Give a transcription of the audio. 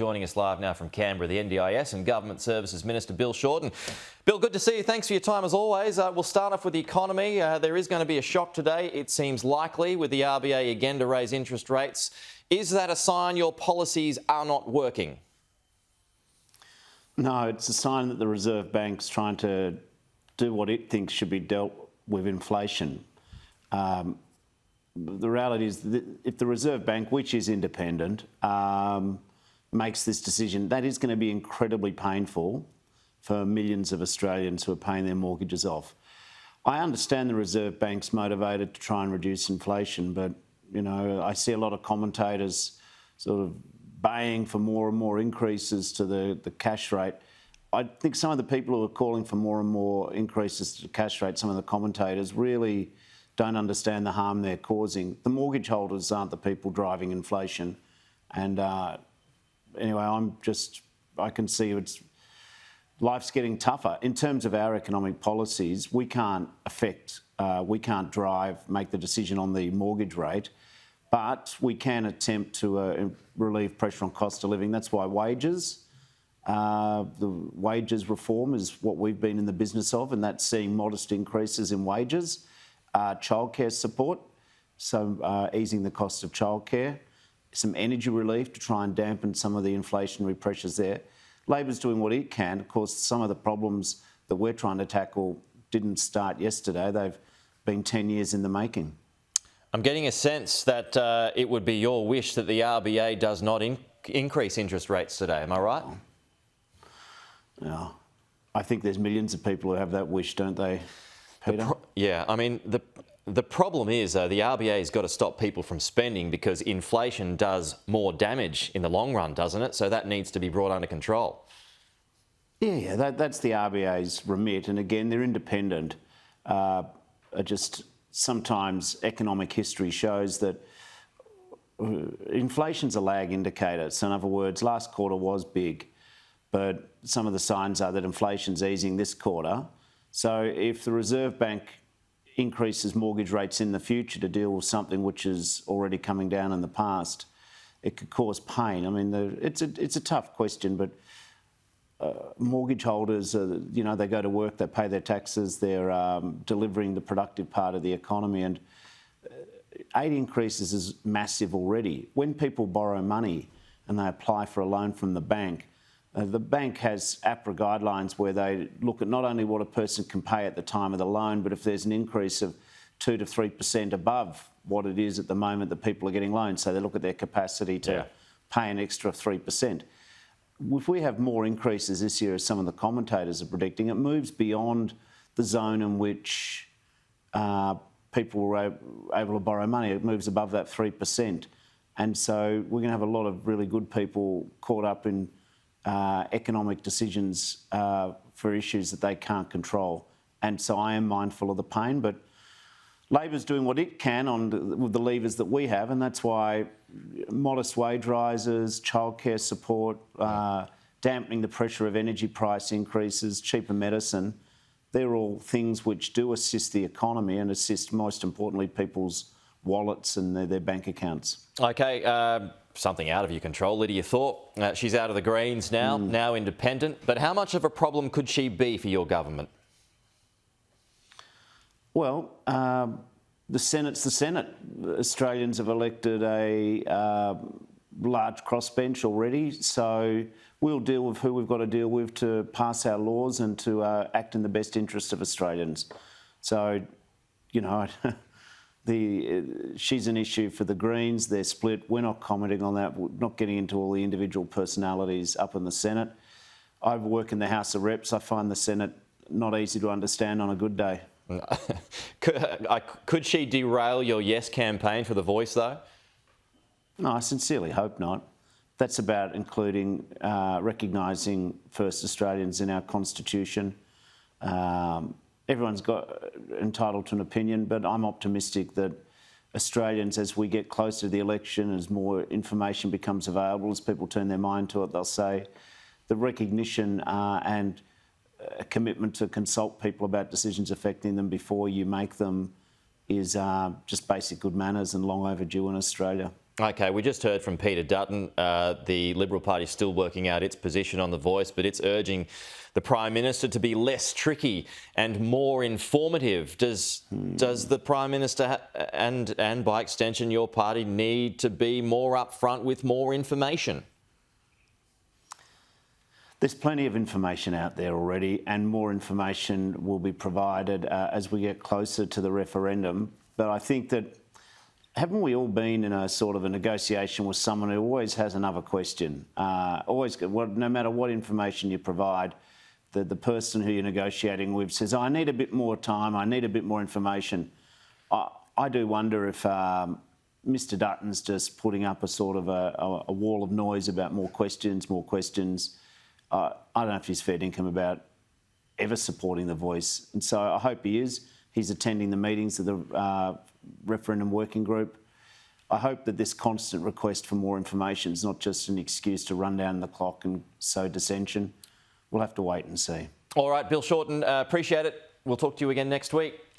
Joining us live now from Canberra, the NDIS and Government Services Minister Bill Shorten. Bill, good to see you. Thanks for your time as always. We'll start off with the economy. There is going to be a shock today, it seems likely, with the RBA again to raise interest rates. Is that a sign your policies are not working? No, it's a sign that the Reserve Bank's trying to do what it thinks should be dealt with inflation. The reality is that if the Reserve Bank, which is independent, makes this decision, that is going to be incredibly painful for millions of Australians who are paying their mortgages off. I understand the Reserve Bank's motivated to try and reduce inflation, but, you know, I see a lot of commentators sort of baying for more and more increases to the cash rate. I think some of the people who are calling for more and more increases to the cash rate, some of the commentators, really don't understand the harm they're causing. The mortgage holders aren't the people driving inflation. And anyway, I can see life's getting tougher. In terms of our economic policies, we can't make the decision on the mortgage rate, but we can attempt to relieve pressure on cost of living. That's why the wages reform is what we've been in the business of, and that's seeing modest increases in wages. Childcare support, so easing the cost of childcare. Some energy relief to try and dampen some of the inflationary pressures there. Labor's doing what it can. Of course, some of the problems that we're trying to tackle didn't start yesterday. They've been 10 years in the making. I'm getting a sense that it would be your wish that the RBA does not increase interest rates today. Am I right? No. I think there's millions of people who have that wish, don't they, Peter? Yeah, I mean, the problem is, the RBA's got to stop people from spending because inflation does more damage in the long run, doesn't it? So that needs to be brought under control. Yeah, that's the RBA's remit. And again, they're independent. Just sometimes economic history shows that inflation's a lag indicator. So in other words, last quarter was big, but some of the signs are that inflation's easing this quarter. So if the Reserve Bank increases mortgage rates in the future to deal with something which is already coming down in the past, it could cause pain. I mean, it's a tough question, but mortgage holders, they go to work, they pay their taxes, they're delivering the productive part of the economy, and 8 increases is massive already. When people borrow money and they apply for a loan from the bank has APRA guidelines where they look at not only what a person can pay at the time of the loan, but if there's an increase of 2 to 3% above what it is at the moment that people are getting loans. So they look at their capacity to pay an extra 3%. If we have more increases this year, as some of the commentators are predicting, it moves beyond the zone in which people were able to borrow money. It moves above that 3%. And so we're going to have a lot of really good people caught up in economic decisions for issues that they can't control. And so I am mindful of the pain, but Labor's doing what it can with the levers that we have, and that's why modest wage rises, childcare support, dampening the pressure of energy price increases, cheaper medicine, they're all things which do assist the economy and assist, most importantly, people's wallets and their bank accounts. Okay, something out of your control, Lydia Thorpe. She's out of the Greens now independent. But how much of a problem could she be for your government? Well, the Senate's the Senate. Australians have elected a large crossbench already, so we'll deal with who we've got to deal with to pass our laws and to act in the best interest of Australians. So, you know, she's an issue for the Greens. They're split. We're not commenting on that. We're not getting into all the individual personalities up in the Senate. I work in the House of Reps. I find the Senate not easy to understand on a good day. Could she derail your Yes campaign for The Voice, though? No, I sincerely hope not. That's about including recognising first Australians in our Constitution. Everyone's entitled to an opinion, but I'm optimistic that Australians, as we get closer to the election, as more information becomes available, as people turn their mind to it, they'll say the recognition and a commitment to consult people about decisions affecting them before you make them is just basic good manners and long overdue in Australia. OK, we just heard from Peter Dutton. The Liberal Party is still working out its position on the Voice, but it's urging the Prime Minister to be less tricky and more informative. Does the Prime Minister and by extension your party need to be more upfront with more information? There's plenty of information out there already, and more information will be provided as we get closer to the referendum. But I think that, haven't we all been in a sort of a negotiation with someone who always has another question? No matter what information you provide, the person who you're negotiating with says, I need a bit more time, I need a bit more information. I do wonder if Mr Dutton's just putting up a sort of a wall of noise about more questions. I don't know if he's fair dinkum about ever supporting the Voice. And so I hope he is. He's attending the meetings of the referendum working group. I hope that this constant request for more information is not just an excuse to run down the clock and sow dissension. We'll have to wait and see. All right, Bill Shorten, appreciate it. We'll talk to you again next week.